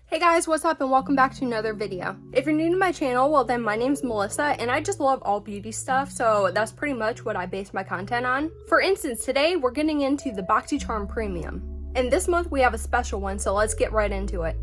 Hey guys, what's up and welcome back to another video. If you're new to my channel, well then my name's Melissa and I just love all beauty stuff, so that's pretty much what I base my content on. For instance, today we're getting into the BoxyCharm Premium. And this month we have a special one, so let's get right into it.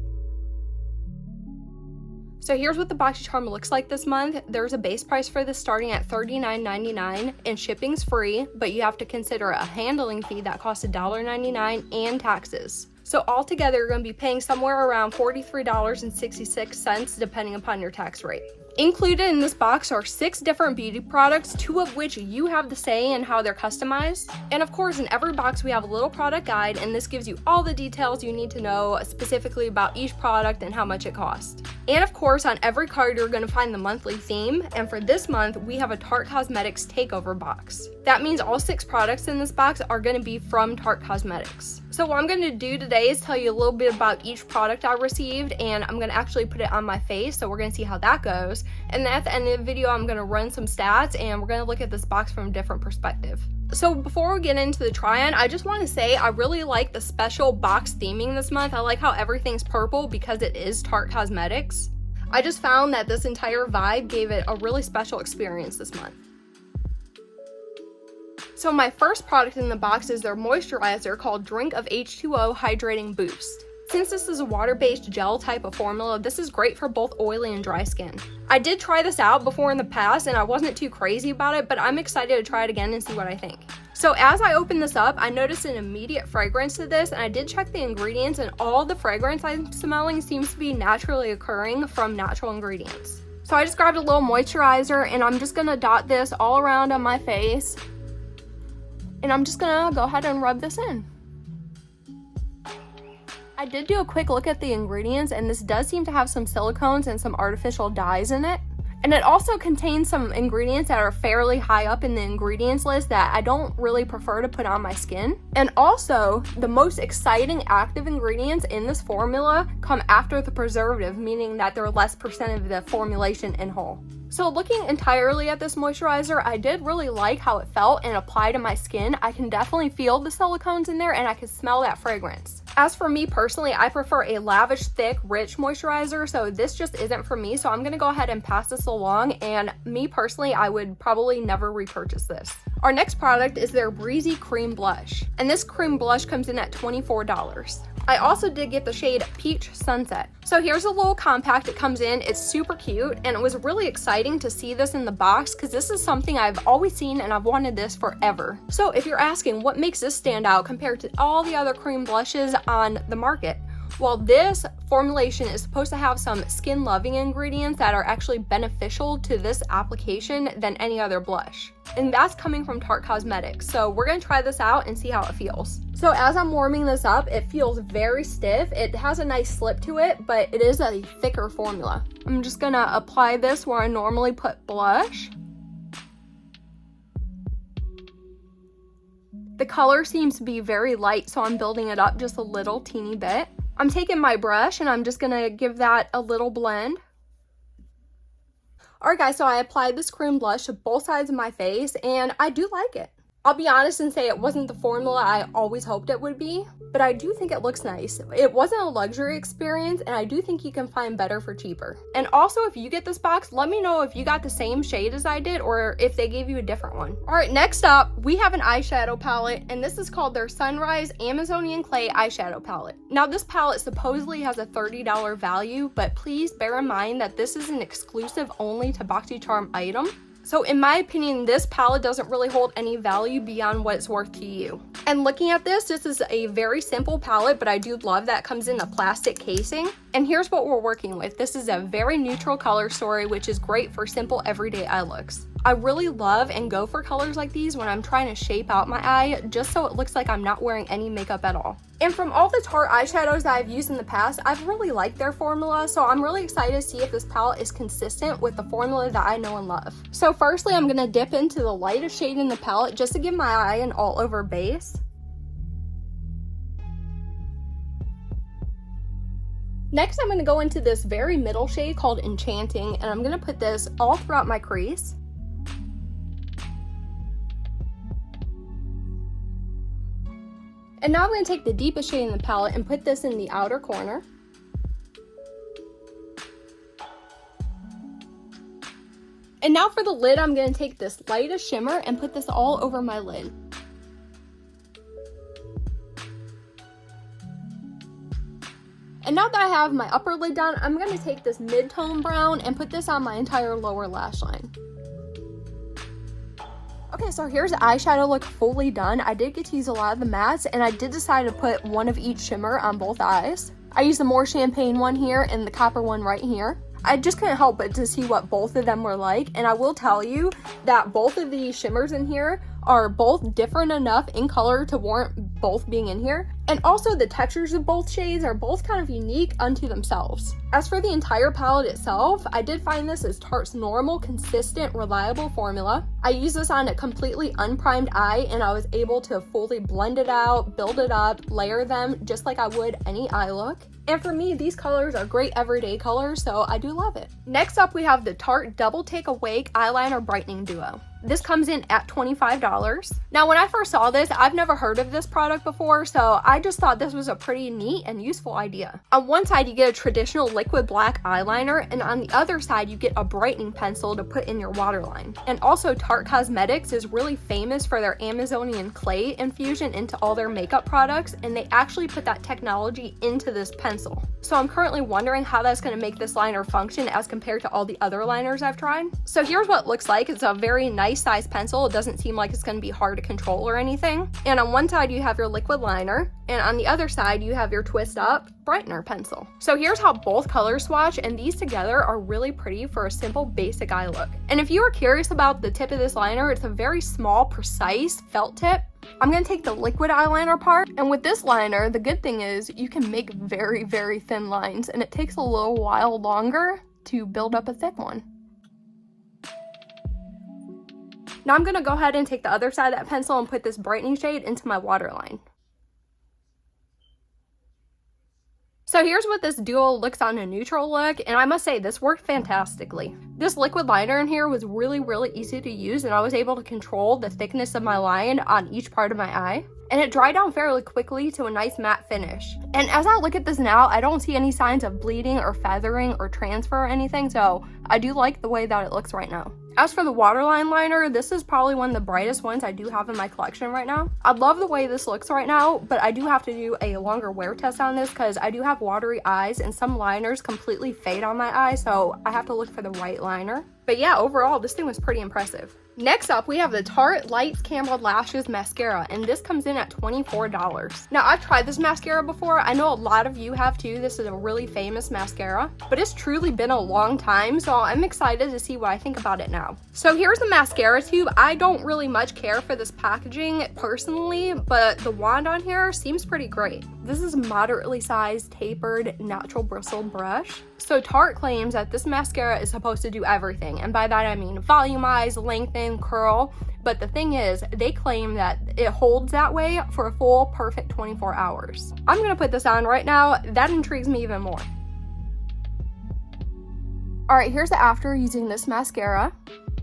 So here's what the BoxyCharm looks like this month. There's a base price for this starting at $39.99 and shipping's free, but you have to consider a handling fee that costs $1.99 and taxes. So altogether, you're going to be paying somewhere around $43.66 depending upon your tax rate. Included in this box are 6 different beauty products, 2 of which you have the say in how they're customized. And of course, in every box we have a little product guide, and this gives you all the details you need to know specifically about each product and how much it costs. And of course, on every card you're going to find the monthly theme, and for this month we have a Tarte Cosmetics takeover box. That means all 6 products in this box are going to be from Tarte Cosmetics. So what I'm going to do today is tell you a little bit about each product I received, and I'm going to actually put it on my face, so we're going to see how that goes. And then at the end of the video, I'm going to run some stats, and we're going to look at this box from a different perspective. So before we get into the try-on, I just want to say I really like the special box theming this month. I like how everything's purple because it is Tarte Cosmetics. I just found that this entire vibe gave it a really special experience this month. So my first product in the box is their moisturizer called Drink of H2o Hydrating Boost. Since this is a water-based gel type of formula, this is great for both oily and dry skin. I did try this out before in the past and I wasn't too crazy about it, but I'm excited to try it again and see what I think. So as I opened this up, I noticed an immediate fragrance to this, and I did check the ingredients, and all the fragrance I'm smelling seems to be naturally occurring from natural ingredients. So I just grabbed a little moisturizer and I'm just gonna dot this all around on my face. And I'm just gonna go ahead and rub this in. I did do a quick look at the ingredients, and this does seem to have some silicones and some artificial dyes in it. And it also contains some ingredients that are fairly high up in the ingredients list that I don't really prefer to put on my skin. And also, the most exciting active ingredients in this formula come after the preservative, meaning that they're less percent of the formulation in whole. So looking entirely at this moisturizer, I did really like how it felt and applied to my skin. I can definitely feel the silicones in there and I can smell that fragrance. As for me personally, I prefer a lavish, thick, rich moisturizer, so this just isn't for me, so I'm gonna go ahead and pass this along, and me personally, I would probably never repurchase this. Our next product is their Breezy Cream Blush, and this cream blush comes in at $24. I also did get the shade Peach Sunset. So here's a little compact it comes in. It's super cute, and it was really exciting to see this in the box because this is something I've always seen and I've wanted this forever. So if you're asking what makes this stand out compared to all the other cream blushes on the market, well, this formulation is supposed to have some skin-loving ingredients that are actually beneficial to this application than any other blush. And that's coming from Tarte Cosmetics. So we're gonna try this out and see how it feels. So as I'm warming this up, it feels very stiff. It has a nice slip to it, but it is a thicker formula. I'm just gonna apply this where I normally put blush. The color seems to be very light, so I'm building it up just a little teeny bit. I'm taking my brush and I'm just gonna give that a little blend. Alright guys, so I applied this cream blush to both sides of my face and I do like it. I'll be honest and say it wasn't the formula I always hoped it would be, but I do think it looks nice. It wasn't a luxury experience, and I do think you can find better for cheaper. And also, if you get this box, let me know if you got the same shade as I did or if they gave you a different one. Alright, next up, we have an eyeshadow palette, and this is called their Sunrise Amazonian Clay eyeshadow palette. Now, this palette supposedly has a $30 value, but please bear in mind that this is an exclusive only to BoxyCharm item. So in my opinion, this palette doesn't really hold any value beyond what it's worth to you. And looking at this is a very simple palette, but I do love that it comes in a plastic casing. And here's what we're working with. This is a very neutral color story, which is great for simple everyday eye looks. I really love and go for colors like these when I'm trying to shape out my eye, just so it looks like I'm not wearing any makeup at all. And from all the Tarte eyeshadows that I've used in the past, I've really liked their formula, so I'm really excited to see if this palette is consistent with the formula that I know and love. So firstly, I'm gonna dip into the lightest shade in the palette just to give my eye an all-over base. Next, I'm gonna go into this very middle shade called Enchanting, and I'm gonna put this all throughout my crease. And now I'm going to take the deepest shade in the palette and put this in the outer corner. And now for the lid, I'm going to take this lightest shimmer and put this all over my lid. And now that I have my upper lid done, I'm going to take this mid-tone brown and put this on my entire lower lash line. Okay, so here's the eyeshadow look fully done. I did get to use a lot of the mattes, and I did decide to put one of each shimmer on both eyes. I used the more champagne one here and the copper one right here. I just couldn't help but to see what both of them were like, and I will tell you that both of these shimmers in here are both different enough in color to warrant both being in here. And also the textures of both shades are both kind of unique unto themselves. As for the entire palette itself, I did find this as Tarte's normal, consistent, reliable formula. I used this on a completely unprimed eye, and I was able to fully blend it out, build it up, layer them just like I would any eye look. And for me, these colors are great everyday colors, so I do love it. Next up, we have the Tarte Double Take Awake Eyeliner Brightening Duo. This comes in at $25. Now, when I first saw this, I've never heard of this product before, so I just thought this was a pretty neat and useful idea. On one side, you get a traditional liquid black eyeliner, and on the other side, you get a brightening pencil to put in your waterline. And also, Tarte Cosmetics is really famous for their Amazonian clay infusion into all their makeup products, and they actually put that technology into this pencil. So I'm currently wondering how that's going to make this liner function as compared to all the other liners I've tried. So here's what it looks like. It's a very nice size pencil. It doesn't seem like it's going to be hard to control or anything. And on one side you have your liquid liner, and on the other side you have your twist up brightener pencil. So here's how both colors swatch, and these together are really pretty for a simple basic eye look. And if you are curious about the tip of this liner, it's a very small, precise felt tip. I'm going to take the liquid eyeliner part, and with this liner, the good thing is you can make very, very thin lines, and it takes a little while longer to build up a thick one. Now I'm going to go ahead and take the other side of that pencil and put this brightening shade into my waterline. So here's what this duo looks on a neutral look, and I must say this worked fantastically. This liquid liner in here was really, really easy to use, and I was able to control the thickness of my line on each part of my eye. And it dried down fairly quickly to a nice matte finish. And as I look at this now, I don't see any signs of bleeding or feathering or transfer or anything, so I do like the way that it looks right now. As for the waterline liner, this is probably one of the brightest ones I do have in my collection right now. I love the way this looks right now, but I do have to do a longer wear test on this because I do have watery eyes and some liners completely fade on my eye, so I have to look for the right liner. But yeah, overall, this thing was pretty impressive. Next up, we have the Tarte Lights Camera Lashes Mascara, and this comes in at $24. Now, I've tried this mascara before. I know a lot of you have too. This is a really famous mascara, but it's truly been a long time, so I'm excited to see what I think about it now. So here's the mascara tube. I don't really much care for this packaging personally, but the wand on here seems pretty great. This is a moderately sized, tapered, natural bristled brush. So Tarte claims that this mascara is supposed to do everything, and by that I mean volumize, lengthen, curl, but the thing is, they claim that it holds that way for a full perfect 24 hours. I'm gonna put this on right now. That intrigues me even more. Alright, here's the after using this mascara.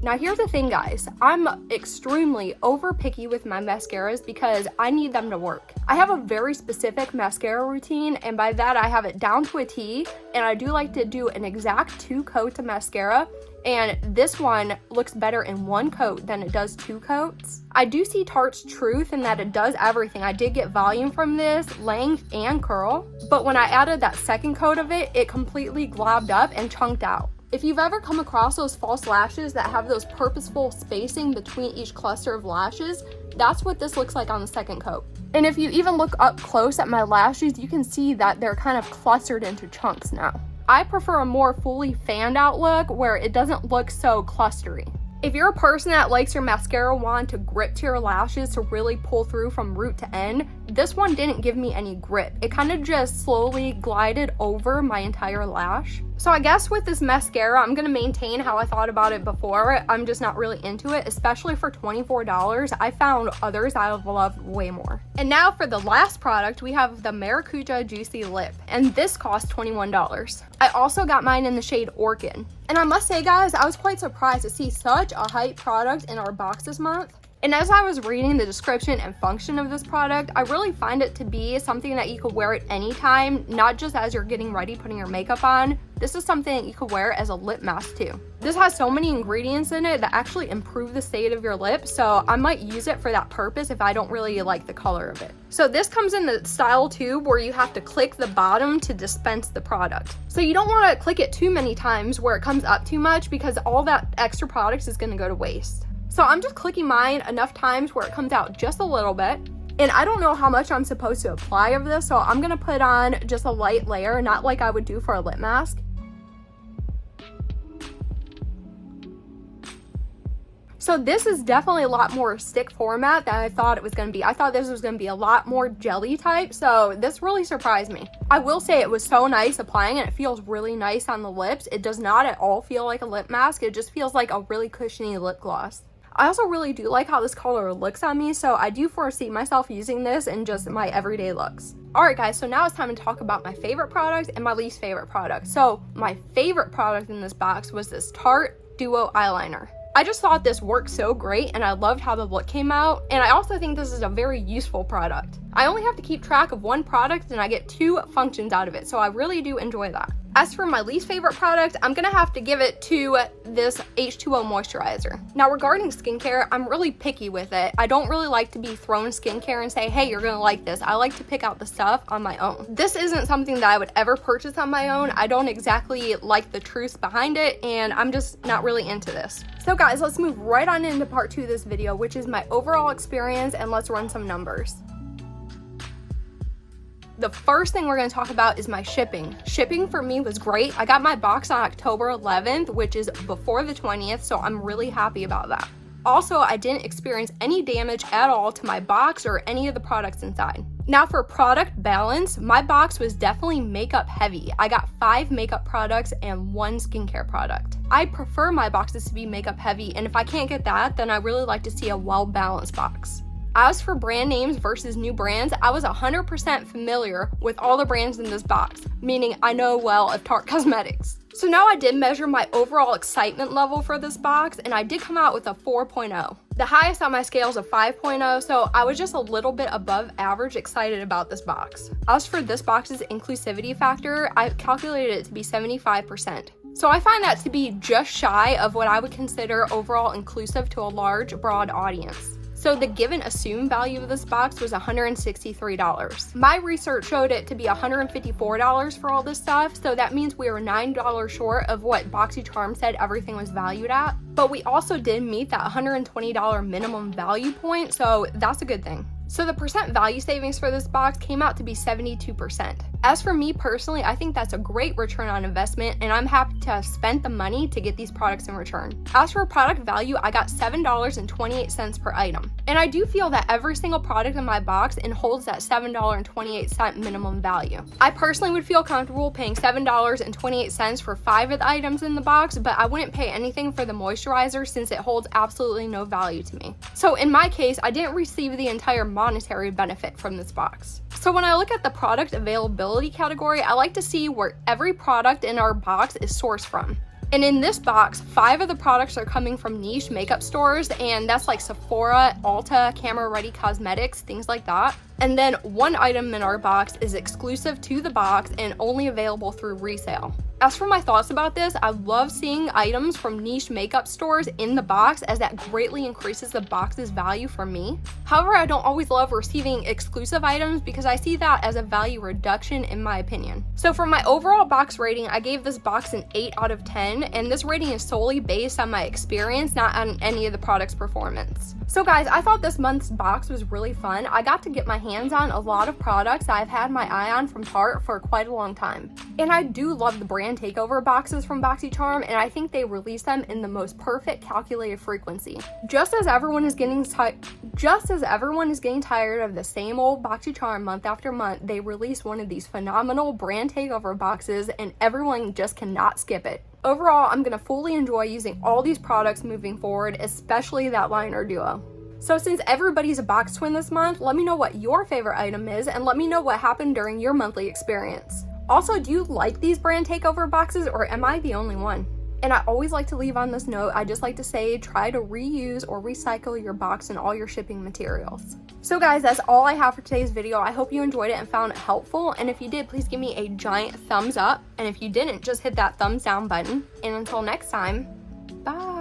Now here's the thing, guys, I'm extremely over picky with my mascaras because I need them to work. I have a very specific mascara routine, and by that I have it down to a T, and I do like to do an exact 2 coats of mascara, and this one looks better in 1 coat than it does 2 coats. I do see Tarte's truth in that it does everything. I did get volume from this, length, and curl, but when I added that 2nd coat of it, it completely globbed up and chunked out. If you've ever come across those false lashes that have those purposeful spacing between each cluster of lashes, that's what this looks like on the 2nd coat. And if you even look up close at my lashes, you can see that they're kind of clustered into chunks now. I prefer a more fully fanned out look where it doesn't look so clustery. If you're a person that likes your mascara wand to grip to your lashes to really pull through from root to end, this one didn't give me any grip. It kind of just slowly glided over my entire lash. So I guess with this mascara, I'm going to maintain how I thought about it before. I'm just not really into it, especially for $24. I found others I've loved way more. And now for the last product, we have the Maracuja Juicy Lip, and this cost $21. I also got mine in the shade Orchid. And I must say, guys, I was quite surprised to see such a hype product in our box this month. And as I was reading the description and function of this product, I really find it to be something that you could wear at any time, not just as you're getting ready putting your makeup on. This is something that you could wear as a lip mask too. This has so many ingredients in it that actually improve the state of your lip, so I might use it for that purpose if I don't really like the color of it. So this comes in the style tube where you have to click the bottom to dispense the product. So you don't want to click it too many times where it comes up too much, because all that extra product is going to go to waste. So I'm just clicking mine enough times where it comes out just a little bit. And I don't know how much I'm supposed to apply of this, so I'm going to put on just a light layer, not like I would do for a lip mask. So this is definitely a lot more stick format than I thought it was going to be. I thought this was going to be a lot more jelly type, so this really surprised me. I will say it was so nice applying it. It feels really nice on the lips. It does not at all feel like a lip mask. It just feels like a really cushiony lip gloss. I also really do like how this color looks on me, so I do foresee myself using this in just my everyday looks. Alright guys, so now it's time to talk about my favorite product and my least favorite product. So my favorite product in this box was this Tarte Duo eyeliner. I just thought this worked so great, and I loved how the look came out, and I also think this is a very useful product. I only have to keep track of one product and I get 2 functions out of it, so I really do enjoy that. As for my least favorite product, I'm gonna have to give it to this H2o Moisturizer. Now regarding skincare, I'm really picky with it. I don't really like to be thrown skincare and say, hey, you're gonna like this. I like to pick out the stuff on my own. This isn't something that I would ever purchase on my own. I don't exactly like the truth behind it, and I'm just not really into this. So guys, let's move right on into part 2 of this video, which is my overall experience, and let's run some numbers. The first thing we're going to talk about is my shipping. Shipping for me was great. I got my box on October 11th, which is before the 20th, so I'm really happy about that. Also, I didn't experience any damage at all to my box or any of the products inside. Now for product balance, my box was definitely makeup heavy. I got 5 makeup products and 1 skincare product. I prefer my boxes to be makeup heavy, and if I can't get that, then I really like to see a well-balanced box. As for brand names versus new brands, I was 100% familiar with all the brands in this box, meaning I know well of Tarte Cosmetics. So now I did measure my overall excitement level for this box, and I did come out with a 4.0. The highest on my scale is a 5.0, so I was just a little bit above average excited about this box. As for this box's inclusivity factor, I calculated it to be 75%. So I find that to be just shy of what I would consider overall inclusive to a large, broad audience. So the given assumed value of this box was $163. My research showed it to be $154 for all this stuff, so that means we were $9 short of what boxycharm said everything was valued at. But we also did meet that $120 minimum value point, so that's a good thing. So the percent value savings for this box came out to be 72%. As for me personally, I think that's a great return on investment, and I'm happy to have spent the money to get these products in return. As for product value, I got $7.28 per item. And I do feel that every single product in my box holds that $7.28 minimum value. I personally would feel comfortable paying $7.28 for 5 of the items in the box, but I wouldn't pay anything for the moisturizer since it holds absolutely no value to me. So in my case, I didn't receive the entire monetary benefit from this box. So when I look at the product availability category, I like to see where every product in our box is sourced from. And in this box, 5 of the products are coming from niche makeup stores, and that's like Sephora, Ulta, Camera Ready Cosmetics, things like that. And then 1 item in our box is exclusive to the box and only available through resale. As for my thoughts about this, I love seeing items from niche makeup stores in the box, as that greatly increases the box's value for me. However, I don't always love receiving exclusive items because I see that as a value reduction in my opinion. So for my overall box rating, I gave this box an 8 out of 10, and this rating is solely based on my experience, not on any of the product's performance. So guys, I thought this month's box was really fun. I got to get my hands on a lot of products I've had my eye on from Tarte for quite a long time. And I do love the brand takeover boxes from boxycharm, and I think they release them in the most perfect calculated frequency. Just as everyone is getting tired of the same old boxycharm month after month, they release one of these phenomenal brand takeover boxes, and everyone just cannot skip it. Overall, I'm going to fully enjoy using all these products moving forward, especially that liner duo. So since everybody's a box twin this month, let me know what your favorite item is, and let me know what happened during your monthly experience. Also, do you like these brand takeover boxes, or am I the only one? And I always like to leave on this note, I just like to say, try to reuse or recycle your box and all your shipping materials. So guys, that's all I have for today's video. I hope you enjoyed it and found it helpful. And if you did, please give me a giant thumbs up. And if you didn't, just hit that thumbs down button. And until next time, bye.